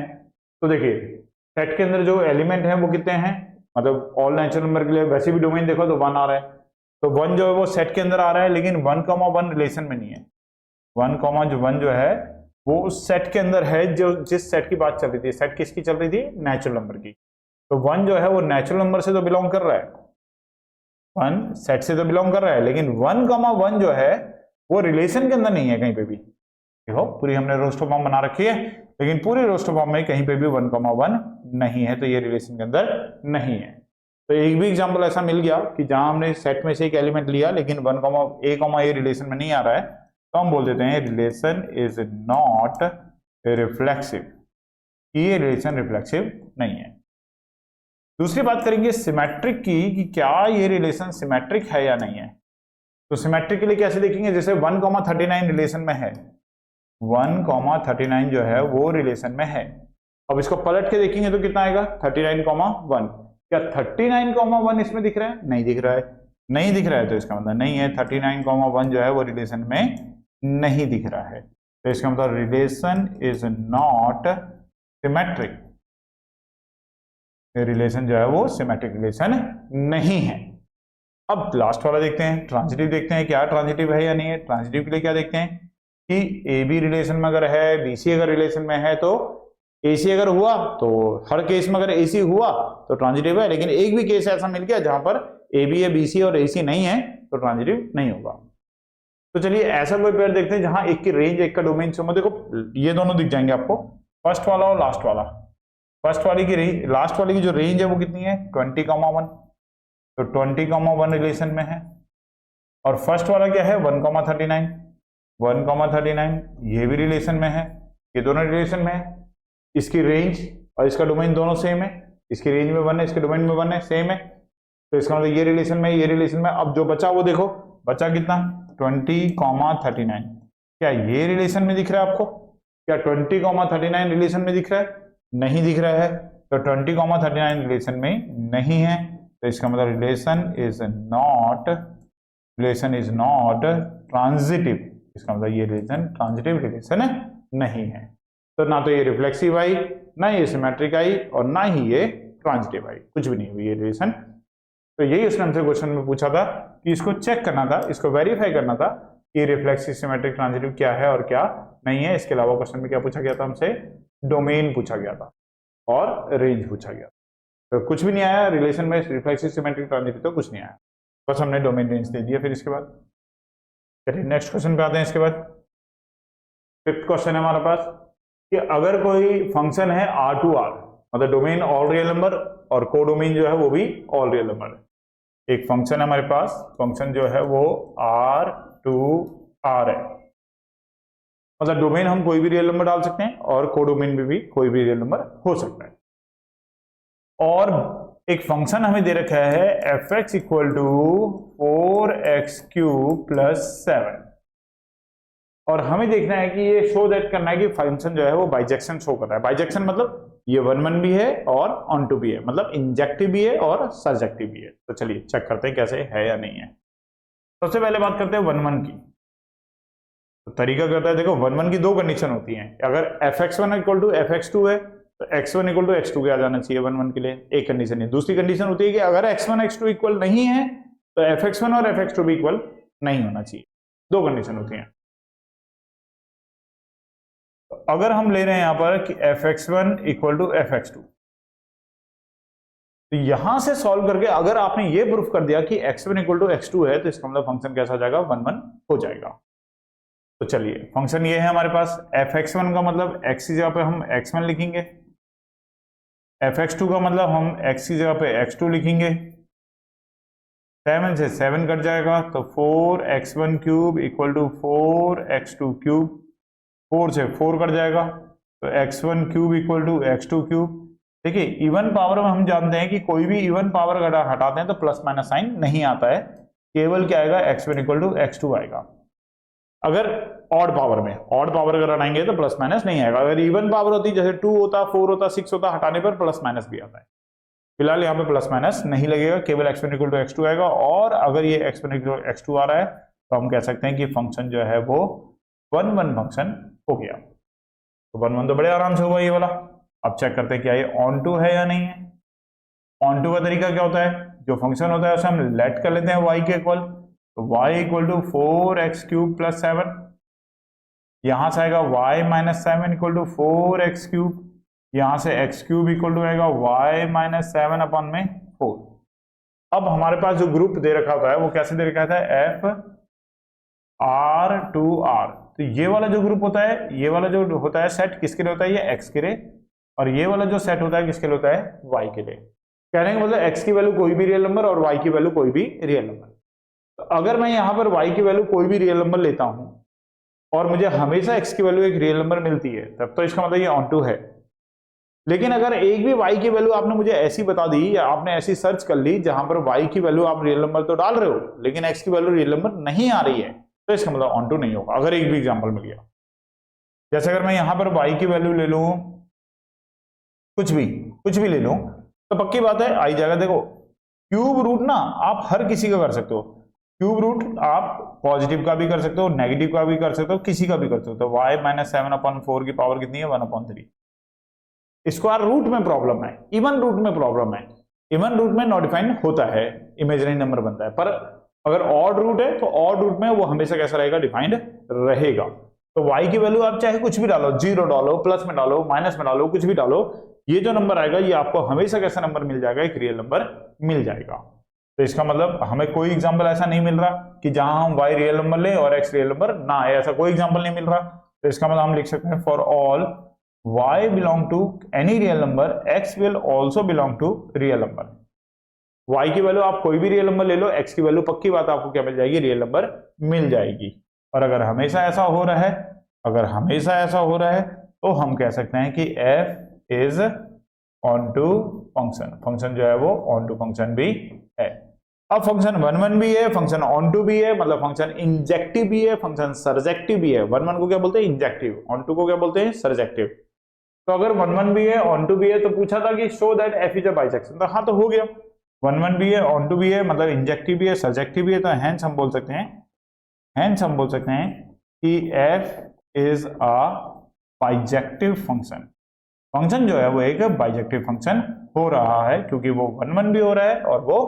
तो देखिए सेट के अंदर जो एलिमेंट है वो कितने हैं, मतलब ऑल नेचुरल नंबर के लिए वैसे भी डोमेन देखो तो 1 आ रहा है। तो 1 जो है वो सेट के अंदर आ रहा है, लेकिन 1,1 रिलेशन में नहीं है। 1,1 जो है वो उस सेट के अंदर है जो जिस सेट की बात चल रही थी। सेट किसकी चल रही थी, नेचुरल नंबर की। तो 1 जो है वो नेचुरल नंबर से तो बिलोंग कर रहा है, 1 सेट से तो बिलोंग कर रहा है, लेकिन 1,1 जो है वो रिलेशन के अंदर नहीं है कहीं पे भी। देखो पूरी हमने रोस्टर फॉर्म बना रखी है, लेकिन पूरी रोस्टर फॉर्म में कहीं पे भी 1,1 नहीं है, तो ये रिलेशन के अंदर नहीं है। तो एक भी एग्जांपल ऐसा मिल गया कि जहां हमने सेट में से एक एलिमेंट लिया लेकिन 1,a रिलेशन में नहीं आ रहा है, तो हम बोल देते हैं रिलेशन इज नॉट रिफ्लेक्सिव, ये रिलेशन रिफ्लेक्सिव नहीं है। दूसरी बात करेंगे सिमेट्रिक की, कि क्या ये रिलेशन सिमेट्रिक है या नहीं है। तो सिमेट्रिक के लिए कैसे देखेंगे, जैसे 1,39 रिलेशन में है, 1,39 जो है वो रिलेशन में है। अब इसको पलट के देखेंगे तो कितना आएगा, 39,1। क्या 39,1 इसमें दिख रहा है, नहीं दिख रहा है। नहीं दिख रहा है तो इसका मतलब नहीं है, 39,1 जो है वो रिलेशन में नहीं दिख रहा है। तो इसका मतलब relation is not symmetric, relation जो है वो सिमेट्रिक रिलेशन नहीं है। अब लास्ट वाला देखते हैं, ट्रांजिटिव देखते हैं, क्या ट्रांजिटिव है या नहीं है। ट्रांजिटिव के लिए क्या देखते हैं कि ए बी रिलेशन में अगर है, बी सी अगर रिलेशन में है, तो ए सी अगर हुआ तो हर केस में अगर ए सी हुआ तो ट्रांजिटिव है, लेकिन एक भी केस ऐसा मिल गया जहां पर ए बी है, बी सी और ए सी नहीं है तो ट्रांजिटिव नहीं होगा। तो चलिए ऐसा कोई पेयर देखते हैं जहां एक की रेंज एक का डोमेन से, देखो ये दोनों दिख जाएंगे आपको, फर्स्ट वाला और लास्ट वाला। फर्स्ट वाली की रेंज, लास्ट वाली की जो रेंज है वो कितनी है 20,1, तो 20,1 रिलेशन में है। और फर्स्ट वाला क्या है 1,39, 1,39 ये भी रिलेशन में है, ये दोनों रिलेशन में है। इसकी रेंज और इसका डोमेन दोनों सेम है, इसकी रेंज में 1 है, इसके डोमेन में 1 है, सेम है। तो इसका मतलब ये रिलेशन में, ये रिलेशन में। अब जो बचा वो देखो, बचा कितना 20,39। क्या ये रिलेशन में दिख रहा है आपको? क्या 20,39 रिलेशन में दिख रहा है? नहीं दिख रहा है। तो 20,39 रिलेशन में नहीं है, तो इसका मतलब रिलेशन इज नॉट ट्रांजिटिव। इसका मतलब ये रिलेशन ट्रांजिटिव रिलेशन नहीं है। तो ना तो ये रिफ्लेक्सिव आई, ना ये सिमेट्रिक आई, और ना ही ये ट्रांजिटिव आई, कुछ भी नहीं हुई ये रिलेशन। तो यही उसने हमसे क्वेश्चन में पूछा था कि इसको चेक करना था, इसको वेरीफाई करना था कि रिफ्लेक्सिव सिमेट्रिक ट्रांजिटिव क्या है और क्या नहीं है। इसके अलावा क्वेश्चन में क्या पूछा गया था हमसे? डोमेन पूछा गया था और रेंज पूछा गया था। तो कुछ भी नहीं आया रिलेशन में रिफ्लेक्सिव सिमेट्रिक ट्रांजिटिव, तो कुछ नहीं आया, बस हमने डोमेन रेंज दे दिया। फिर इसके बाद चलिए नेक्स्ट क्वेश्चन पे आते हैं। इसके बाद फिफ्थ क्वेश्चन है हमारे पास कि अगर कोई फंक्शन है R2R, मतलब डोमेन ऑल रियल नंबर और कोडोमेन जो है वो भी ऑल रियल नंबर है। एक फंक्शन है हमारे पास, फंक्शन जो है वो R2R है, मतलब डोमेन हम कोई भी रियल नंबर डाल सकते हैं और कोडोमेन में भी कोई भी रियल नंबर हो सकता है। और एक फंक्शन हमें दे रखा है fx इक्वल टू 4x³ + 7, और हमें देखना है कि ये शो दैट करना है कि फंक्शन जो है वो बाइजेक्शन शो कर रहा है। बाइजेक्शन मतलब ये 1 भी है और ऑन टू भी है, मतलब इंजेक्टिव भी है और सर्जेक्टिव भी है। तो चलिए चेक करते हैं कैसे है या नहीं है। सबसे पहले बात करते हैं 1 की। तो तरीका करता है, देखो 1 की दो कंडीशन होती हैं। अगर fx1 इक्वल टू fx2 है तो x1 इक्वल टू x2 के आ जाना चाहिए 1 के लिए, एक कंडीशन है। दूसरी कंडीशन होती है कि अगर x1 x2 इक्वल नहीं है तो fx1 और fx2 भी इक्वल नहीं होना चाहिए। दो कंडीशन होती हैं। तो अगर हम ले रहे हैं यहां पर कि fx1 इक्वल टू fx2, तो यहां से सॉल्व करके अगर आपने ये प्रूफ कर दिया कि x1 इक्वल टू x2 है तो इसका मतलब फंक्शन कैसा हो जाएगा 1 हो जाएगा। तो चलिए फंक्शन ये है हमारे पास, fx1 का मतलब x की जगह पे हम x1 लिखेंगे, fx2 का मतलब हम x की जगह पे x2 लिखेंगे। 7 से 7 कट जाएगा तो 4x1³ इक्वल टू 4x2³, 4 से 4 कट जाएगा तो x1³ इक्वल टू x2³। देखिए इवन पावर में हम जानते हैं कि कोई भी इवन पावर अगर हटाते हैं तो प्लस माइनस साइन नहीं आता है, केवल क्या आएगा x1 इक्वल टू x2 आएगा। अगर ऑड पावर में, ऑड पावर अगर हटाएंगे तो प्लस माइनस नहीं आएगा। अगर इवन पावर होती जैसे 2 होता, 4 होता, 6 होता, हटाने पर प्लस माइनस भी आता है। फिलहाल यहाँ पे प्लस माइनस नहीं लगेगा, केवल x1 इक्वल टू x2 आएगा। और अगर ये x1 इक्वल टू x2 आ रहा है तो हम कह सकते हैं कि फंक्शन जो है वो 1 फंक्शन हो गया। तो 1 तो बड़े आराम से हुआ ये वाला। अब चेक करते हैं क्या ये ऑन टू है या नहीं है। ऑन टू का तरीका क्या होता है, जो फंक्शन होता है उसे हम लेट कर लेते हैं y के इक्वल, तो y इक्वल टू 4x³ + 7, यहां से आएगा y - 7 इक्वल टू 4x³, यहां से x³ इक्वल टू आएगा y - 7 अपन में 4। अब हमारे पास जो ग्रुप दे रखा होता है वो कैसे दे रखा था, FR2R। तो ये वाला जो ग्रुप होता है, ये वाला जो होता है सेट किसके लिए होता है, ये x के लिए, और ये वाला जो सेट होता है किसके लिए होता है, y के लिए। कहने का मतलब x की वैल्यू कोई भी रियल नंबर और y की वैल्यू कोई भी रियल नंबर। तो अगर मैं यहां पर y की वैल्यू कोई भी रियल नंबर लेता हूं और मुझे हमेशा x की वैल्यू एक रियल नंबर मिलती है, तब तो इसका मतलब ये ऑन टू है। लेकिन अगर एक भी y की वैल्यू आपने मुझे ऐसी बता दी या आपने ऐसी सर्च कर ली जहां पर y की वैल्यू आप रियल नंबर तो डाल रहे हो लेकिन x की वैल्यू रियल नंबर नहीं आ रही है, तो इसका मतलब ऑन टू नहीं होगा। अगर एक भी एग्जांपल मिल गया, जैसे अगर मैं यहां पर y की वैल्यू ले लूं, कुछ भी ले लूं, तो पक्की बात है आई जाएगा। देखो क्यूब रूट ना आप हर किसी का कर सकते हो, क्यूब रूट आप पॉजिटिव का भी कर सकते हो, नेगेटिव का भी कर सकते हो, किसी का भी कर सकते हो। y - 7/4 की पावर कितनी है, 1/3। स्क्वायर रूट में प्रॉब्लम है, इवन रूट में प्रॉब्लम है। इवन रूट में नॉट डिफाइंड होता है, इमेजिनरी नंबर बनता है, पर अगर ऑड रूट है तो ऑड रूट में वो हमेशा कैसा रहेगा, डिफाइंड रहेगा। तो y की वैल्यू आप चाहे कुछ भी डालो, 0 डालो, प्लस में डालो, माइनस में डालो, कुछ भी डालो, ये जो नंबर आएगा ये आपको हमेशा कैसा नंबर मिल जाएगा, एक रियल नंबर मिल जाएगा। तो इसका मतलब हमें कोई एग्जांपल ऐसा नहीं मिल रहा कि जहां हम y रियल नंबर ले और x रियल नंबर ना है, ऐसा कोई एग्जांपल नहीं मिल रहा। तो इसका मतलब हम लिख सकते हैं for all y belong to any real number x will also belong to real number. y की वैल्यू आप कोई भी रियल नंबर ले लो, x की वैल्यू पक्की बात आपको क्या मिल जाएगी, रियल नंबर मिल जाएगी। और अगर हमेशा ऐसा हो रहा है, अगर हमेशा ऐसा हो रहा है तो हम कह सकते हैं कि f is onto function, function जो है वो ऑन टू फंक्शन भी है। अब फंक्शन वन वन भी है, फंक्शन ऑन टू भी है, मतलब फंक्शन इंजेक्टिव भी है, फंक्शन सर्जेक्टिव भी है। वन वन को क्या बोलते हैं, इंजेक्टिव, ऑन टू को क्या बोलते हैं, सर्जेक्टिव। तो अगर वन वन भी है ऑन टू भी है तो पूछा था कि show that F is a bisection, तो हाँ तो हो गया, वन वन भी है ऑन टू भी है, मतलब इंजेक्टिव भी है सर्जेक्टिव भी है, तो हैंस हम बोल सकते हैं, हैंस हम बोल सकते हैं कि F is a bijective function. Function जो है वो एक बाइजेक्टिव फंक्शन हो रहा है क्योंकि वो वन वन भी हो रहा है और वो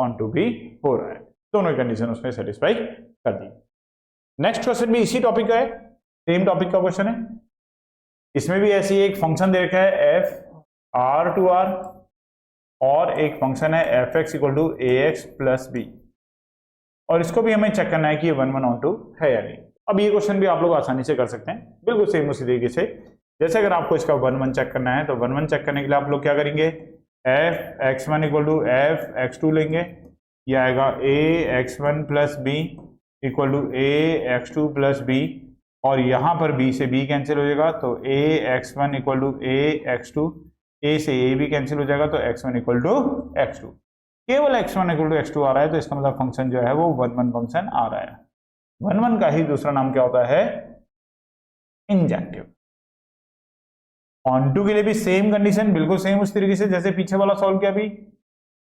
ऑन टू भी हो रहा है, दोनों कंडीशन उसने सेटिस्फाई कर दी। नेक्स्ट क्वेश्चन भी इसी टॉपिक का है, सेम टॉपिक का क्वेश्चन है। इसमें भी ऐसी एक फंक्शन दे रखा है एफ आर टू आर और एक फंक्शन है f x equal to A x plus B, और इसको भी हमें चेक करना है कि ये वन वन ऑन टू है या नहीं। अब ये क्वेश्चन भी आप लोग आसानी से कर सकते हैं, बिल्कुल सेम उसी तरीके से। जैसे अगर आपको इसका वन वन चेक करना है तो वन वन चेक करने के लिए आप लोग क्या करेंगे, F X one equal to F X two लेंगे, ये आएगा A X one plus B equal to A X two plus B, और यहाँ पर b से b कैंसिल हो जाएगा तो a x1 equal to a x2, a से a भी कैंसिल हो जाएगा तो x1 इक्वल टू x2। केवल x1 इक्वल टू x2 आ रहा है तो इसका मतलब फंक्शन जो है वो वन वन फंक्शन आ रहा है। वन वन का ही दूसरा नाम क्या होता है, इंजेक्टिव। ऑन टू के लिए भी सेम कंडीशन, बिल्कुल सेम उस तरीके से जैसे पीछे वाला सॉल्व किया। अभी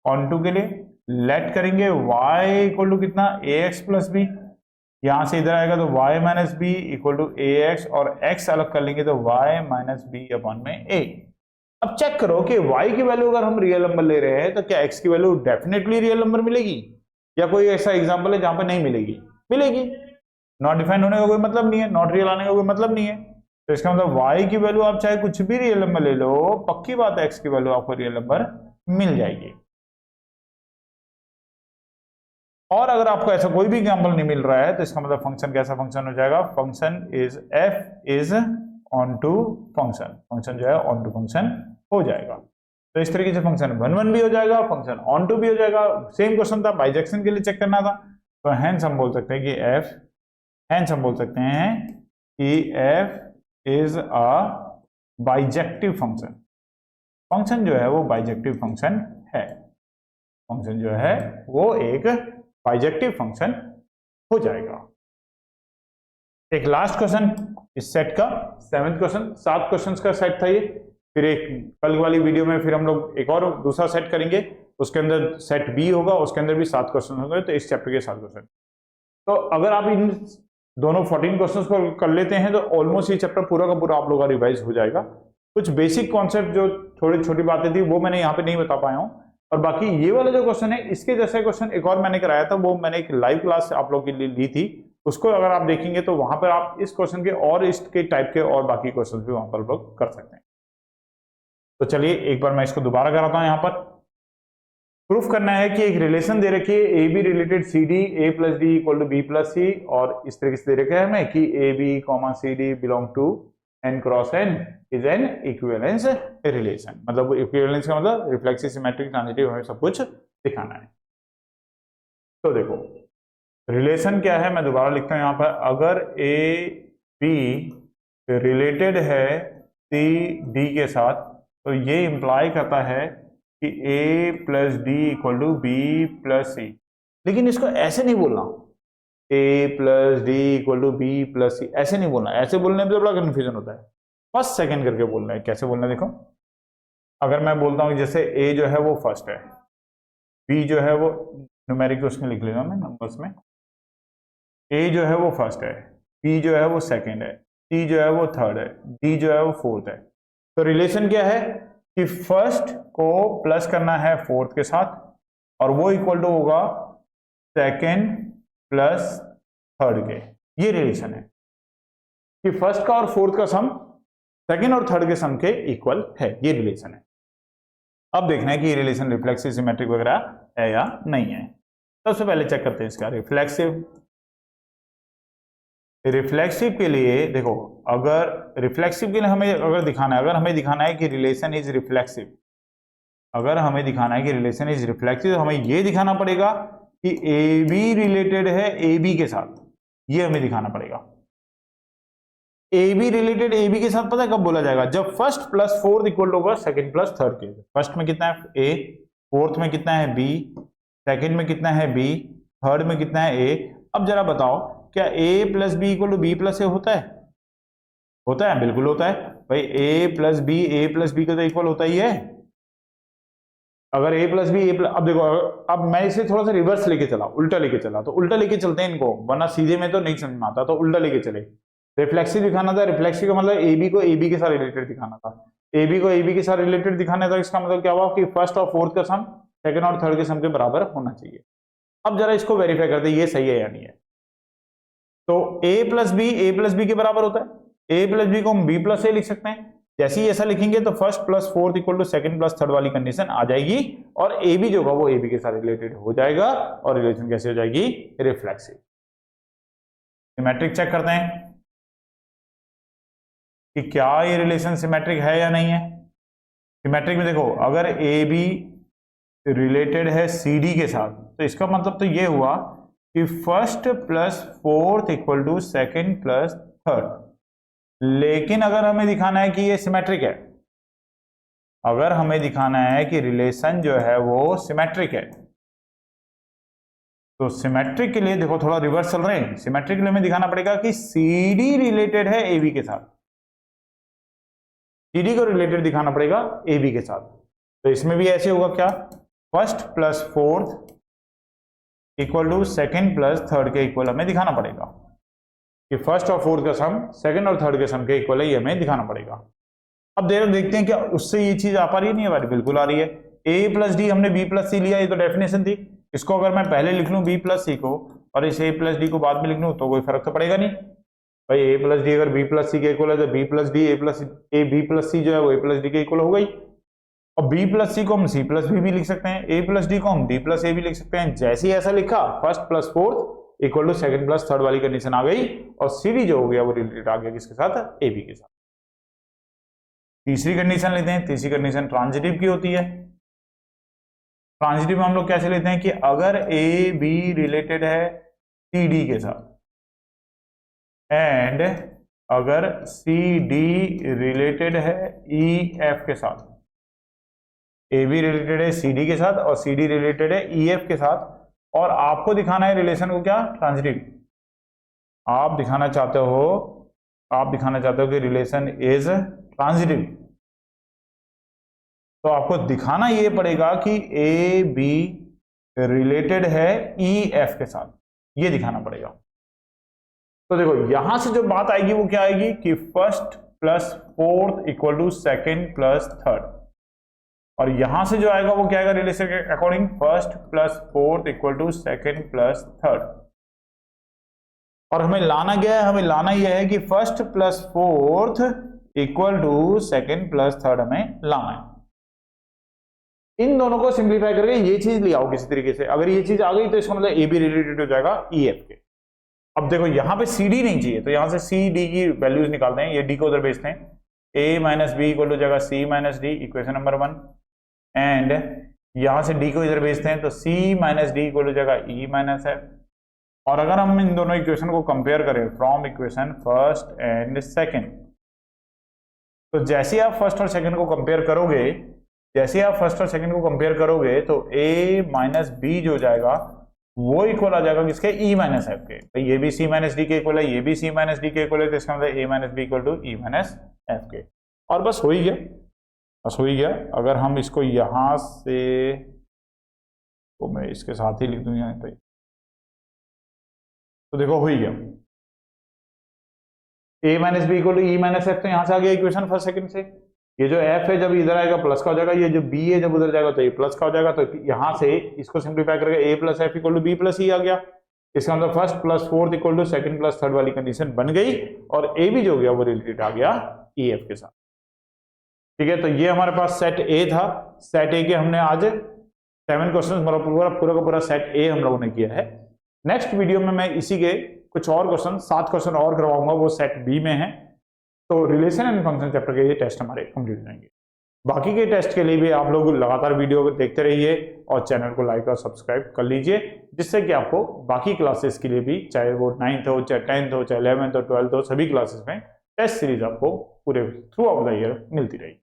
ऑन टू के लिए लेट करेंगे y इक्वल टू कितना, ax प्लस बी, यहां से इधर आएगा तो y minus B equal to A x, और x अलग कर लेंगे तो y माइनस बी अपॉन में a। अब चेक करो कि y की वैल्यू अगर हम रियल नंबर ले रहे हैं तो क्या x की वैल्यू डेफिनेटली रियल नंबर मिलेगी, या कोई ऐसा एग्जांपल है जहां पर नहीं मिलेगी, मिलेगी। नॉट डिफाइंड होने का कोई मतलब नहीं है, नॉट रियल आने का कोई मतलब नहीं है। तो इसका मतलब y की वैल्यू आप चाहे कुछ भी रियल नंबर ले लो, पक्की बात है x की वैल्यू आपको रियल नंबर मिल जाएगी। और अगर आपको ऐसा कोई भी एग्जांपल नहीं मिल रहा है तो इसका मतलब फंक्शन कैसा फंक्शन हो जाएगा, function is f is onto function, function जो है ऑन टू फंक्शन हो जाएगा। तो इस तरीके से फंक्शन वन वन भी हो जाएगा, फंक्शन ऑन टू भी हो जाएगा। सेम क्वेश्चन था, बाइजेक्शन के लिए चेक करना था, तो हैंस हम बोल सकते हैं कि एफ, हैंस हम बोल सकते हैं कि F is a bijective function, function जो है वो बाइजेक्टिव फंक्शन है, फंक्शन जो है वो एक बाइजेक्टिव फंक्शन हो जाएगा। एक लास्ट क्वेश्चन इस सेट का, सेवेंथ क्वेश्चन, 7 क्वेश्चंस का सेट था ये। फिर एक कल वाली वीडियो में फिर हम लोग एक और दूसरा सेट करेंगे, उसके अंदर सेट बी होगा, उसके अंदर भी 7 क्वेश्चन होंगे, तो इस चैप्टर के 7 क्वेश्चन। तो अगर आप इन दोनों 14 क्वेश्चंस को कर लेते हैं तो ऑलमोस्ट ये चैप्टर पूरा का पूरा आप लोगों का रिवाइज हो जाएगा। कुछ बेसिक कॉन्सेप्ट जो थोड़ी छोटी बातें थी वो मैंने यहाँ पे नहीं बता पाया हूँ, और बाकी ये वाला जो क्वेश्चन है इसके जैसे क्वेश्चन एक और मैंने कराया था, वो मैंने एक लाइव क्लास आप लोग के लिए ली थी, उसको अगर आप देखेंगे तो वहां पर आप इस क्वेश्चन के और इसके टाइप के और बाकी क्वेश्चन भी वहां पर लोग कर सकते हैं। तो चलिए एक बार मैं इसको दोबारा कराता हूं। यहाँ पर प्रूफ करना है कि एक रिलेशन दे रखी है A B related C D, A plus D equal to B plus C, और इस तरीके से दे रखा है हमें कि A B comma C D belong to n cross n is an equivalence relation. मतलब इक्विवेलेंस का मतलब रिफ्लेक्सिव, सिमेट्रिक, ट्रांजिटिव, हमें सब कुछ दिखाना है। तो देखो रिलेशन क्या है, मैं दोबारा लिखता हूं यहाँ पर, अगर ए बी रिलेटेड है सी डी के साथ तो ये इंप्लाई करता है कि A plus D equal to B plus C. लेकिन इसको ऐसे नहीं बोलना, A plus D equal to B plus C, ऐसे नहीं बोलना। ऐसे बोलने में तो बड़ा कंफ्यूजन होता है, फर्स्ट सेकंड करके बोलना है। कैसे बोलना है देखो, अगर मैं बोलता हूँ जैसे ए जो है वो फर्स्ट है, बी जो है वो न्यूमेरिक उसमें लिख लेगा मैं नंबर्स में, ए जो है वो फर्स्ट है, बी जो है वो सेकंड है, सी जो है वो थर्ड है, डी जो है वो फोर्थ है। तो रिलेशन क्या है कि फर्स्ट को प्लस करना है फोर्थ के साथ, और वो इक्वल टू होगा सेकंड प्लस थर्ड के। ये रिलेशन है कि फर्स्ट का और फोर्थ का सम सेकंड और थर्ड के सम के इक्वल है, ये रिलेशन है। अब देखना है कि ये रिलेशन रिफ्लेक्सिव सिमेट्रिक वगैरह है या नहीं है। सबसे पहले चेक करते हैं इसका रिफ्लेक्सिव। रिफ्लेक्सिव के लिए देखो, अगर रिफ्लेक्सिव के लिए हमें अगर दिखाना है कि रिलेशन इज रिफ्लेक्सिव, अगर हमें दिखाना है कि रिलेशन इज रिफ्लेक्सिव, तो हमें ये दिखाना पड़ेगा कि ए बी रिलेटेड है ए बी के साथ, ये हमें दिखाना पड़ेगा। A B related A B के साथ पता है कब बोला जाएगा? जब फर्स्ट प्लस फोर्थ इक्वल होगा सेकंड प्लस थर्ड के। फर्स्ट में कितना है ए, फोर्थ में कितना है बी, सेकंड में कितना है बी, थर्ड में कितना है ए। अब जरा बताओ, क्या A plus B equal to B plus A होता है? होता है, बिल्कुल होता है भाई। ए प्लस बी का तो इक्वल होता ही है। अगर ए प्लस बी अब देखो, अब मैं इसे थोड़ा सा रिवर्स लेके चला, उल्टा लेके चला, तो उल्टा लेके चलते हैं इनको, वरना सीधे में तो नहीं समझ में आता, तो उल्टा लेके चले। रिफ्लेक्सिव दिखाना था, रिफ्लेक्सिव का मतलब ए बी को ए बी के साथ रिलेटेड दिखाना था। ए बी को ए बी के साथ रिलेटेड दिखाना था, इसका मतलब क्या हुआ कि फर्स्ट और फोर्थ का सम सेकंड और थर्ड के सम के बराबर होना चाहिए। अब जरा इसको वेरीफाई करते हैं ये सही है या नहीं है। तो ए प्लस बी के बराबर होता है। ए प्लस बी को हम बी प्लस ए लिख सकते हैं। जैसे ही ऐसा लिखेंगे तो first plus fourth equal to second plus third वाली कंडीशन आ जाएगी, और ए बी जो होगा वो ए बी के साथ रिलेटेड हो जाएगा, और रिलेशन कैसे हो जाएगी? रिफ्लेक्सिव। सिमेट्रिक चेक करते हैं कि क्या ये रिलेशन सिमेट्रिक है या नहीं है। सिमेट्रिक में देखो, अगर ए बी रिलेटेड है सी डी के साथ, तो इसका मतलब तो ये हुआ कि first plus fourth equal to second plus third. लेकिन अगर हमें दिखाना है कि ये सिमेट्रिक है, अगर हमें दिखाना है कि रिलेशन जो है वो सिमेट्रिक है, तो सिमेट्रिक के लिए देखो थोड़ा रिवर्स चल रहे हैं। सिमेट्रिक के लिए हमें दिखाना पड़ेगा कि सी डी रिलेटेड है ए बी के साथ, सी डी को रिलेटेड दिखाना पड़ेगा ए बी के साथ। तो इसमें भी ऐसे होगा, क्या? First plus fourth equal to second plus third के इक्वल हमें दिखाना पड़ेगा कि फर्स्ट और फोर्थ का सम सेकंड और थर्ड के सम के इक्वल है, ये हमें दिखाना पड़ेगा। अब देखते हैं क्या उससे ये चीज आ पा रही है, नहीं आ पा रही? बिल्कुल आ रही है। ए प्लस डी हमने बी प्लस सी लिया, ये तो डेफिनेशन थी। इसको अगर मैं पहले लिख लूं बी प्लस सी को, और इस ए प्लस डी को बाद में लिख लूं, तो कोई फर्क तो पड़ेगा नहीं भाई। ए प्लस डी अगर बी प्लस सी के इक्वल है, तो B plus D A B plus C जो है वो ए प्लस डी के इक्वल हो गई। और बी प्लस सी को हम सी प्लस बी भी लिख सकते हैं, ए प्लस डी को हम डी प्लस ए भी लिख सकते हैं। जैसे ही ऐसा लिखा, first plus fourth equal to second plus third वाली कंडीशन आ गई, और सी डी जो हो गया वो रिलेटेड आ गया किसके साथ? ए बी के साथ। तीसरी कंडीशन लेते हैं। तीसरी कंडीशन ट्रांजिटिव की होती है। ट्रांजिटिव में हम लोग कैसे लेते हैं कि अगर ए बी रिलेटेड है सी डी के साथ, एंड अगर सी डी रिलेटेड है ई एफ के साथ, ए बी रिलेटेड है सी डी के साथ और सी डी रिलेटेड है ई एफ के साथ, और आपको दिखाना है रिलेशन को क्या? ट्रांजिटिव। आप दिखाना चाहते हो कि रिलेशन इज ट्रांजिटिव, तो आपको दिखाना ये पड़ेगा कि ए बी रिलेटेड है ई एफ के साथ, ये दिखाना पड़ेगा। तो देखो यहां से जो बात आएगी वो क्या आएगी कि first plus fourth equal to second plus third, और यहां से जो आएगा वो क्या आएगा? रिलेशन के according first plus fourth equal to second plus third. और हमें लाना क्या है? हमें लाना यह है कि first plus fourth equal to second plus third हमें लाना है। इन दोनों को सिंप्लीफाई करके ये चीज ले आओ किसी तरीके से। अगर ये चीज आ गई तो इसका मतलब ए बी रिलेटेड हो जाएगा ई एफ के। अब देखो यहां पे सी डी नहीं चाहिए, तो यहां से सी डी की वैल्यूज निकालते हैं। ये डी को उधर भेजते हैं, ए माइनस बी इक्वल हो जाएगा C minus D, equation number 1। And यहां से डी को इधर भेजते हैं, तो सी माइनस डी इक्वल हो जाएगा ई माइनस एफ। और अगर हम इन दोनों इक्वेशन को कंपेयर करें from equation first and second, तो जैसे आप फर्स्ट और सेकेंड को कंपेयर करोगे, तो a माइनस बी जो जाएगा वो इक्वल आ जाएगा किसके? e माइनस एफ के। तो ये भी c माइनस डी के इक्वल है, ये भी c माइनस डी के इक्वल है, तो इसका मतलब a minus B equal to e minus F के। और बस हो ही गया। अगर हम इसको यहां से, तो मैं इसके साथ ही लिख दूं यहाँ पे, तो देखो हो ही गया। a minus B equal to e minus F, तो यहां से आ गया इक्वेशन फर्स्ट सेकंड से। ये जो f है जब इधर आएगा प्लस का हो जाएगा, ये जो b है जब उधर जाएगा तो ये प्लस का हो जाएगा। तो यहां से इसको सिंप्लीफाई करके a plus F equal to B plus E आ गया। इसका मतलब first plus fourth equal to second plus third वाली कंडीशन बन गई, और a भी जो हो गया वो रिलेटेड आ गया ई एफ के साथ। ठीक है, तो ये हमारे पास सेट ए था। सेट ए के हमने आज 7 क्वेश्चन, मतलब पूरा का पूरा सेट ए हम लोगों ने किया है। नेक्स्ट वीडियो में मैं इसी के कुछ और क्वेश्चन, 7 क्वेश्चन और करवाऊंगा, वो सेट बी में है। तो रिलेशन एंड फंक्शन चैप्टर के ये टेस्ट हमारे कंप्लीट हो जाएंगे। बाकी के टेस्ट के लिए भी आप लोग लगातार वीडियो देखते रहिए और चैनल को लाइक और सब्सक्राइब कर लीजिए, जिससे कि आपको बाकी क्लासेस के लिए भी, चाहे वो 9th हो, चाहे 10th हो, चाहे 11th हो, 12th हो, सभी क्लासेस में टेस्ट सीरीज आपको पूरे थ्रू आउट द ईयर मिलती रहेगी।